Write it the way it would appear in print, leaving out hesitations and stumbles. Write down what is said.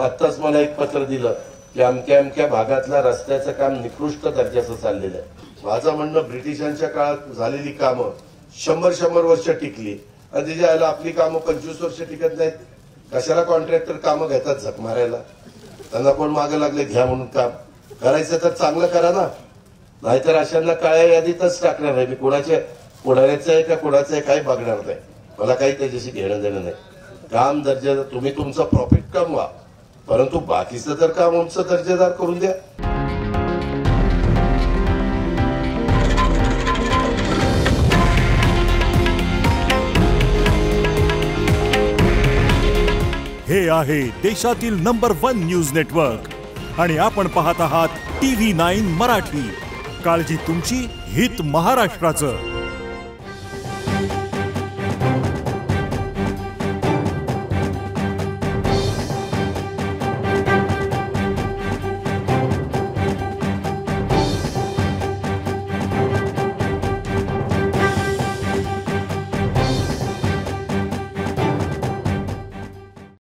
आत्ताच मला एक पत्र दिलं की अमक्या अमक्या भागातल्या रस्त्याचं काम निकृष्ट दर्जाचं चाललेलं आहे। माझं म्हणणं ब्रिटिशांच्या काळात झालेली कामं 100 वर्ष टिकली आणि त्याच्या आपली कामं 25 वर्ष टिकत नाहीत। कशाला कॉन्ट्रॅक्टर कामं घेतात झक मारायला? त्यांना कोण मागे लागले घ्या म्हणून काम करायचं तर चांगलं करा ना, नाहीतर अशांना काळ्या यादीतच टाकणार आहे। मी कोणाच्या पुढाऱ्याचं आहे का कोणाचं आहे काही बघणार नाही, मला काही त्याच्याशी घेणं देणं नाही। काम दर्जेदार तुम्ही तुमचं प्रॉफिट कमवा, परंतु बाकीचं तर काम उंच दर्जेदार करून द्या। हे आहे देशातील नंबर 1 न्यूज नेटवर्क आणि आपण पाहत आहात TV9 मराठी। काळजी तुमची, हित महाराष्ट्राचं।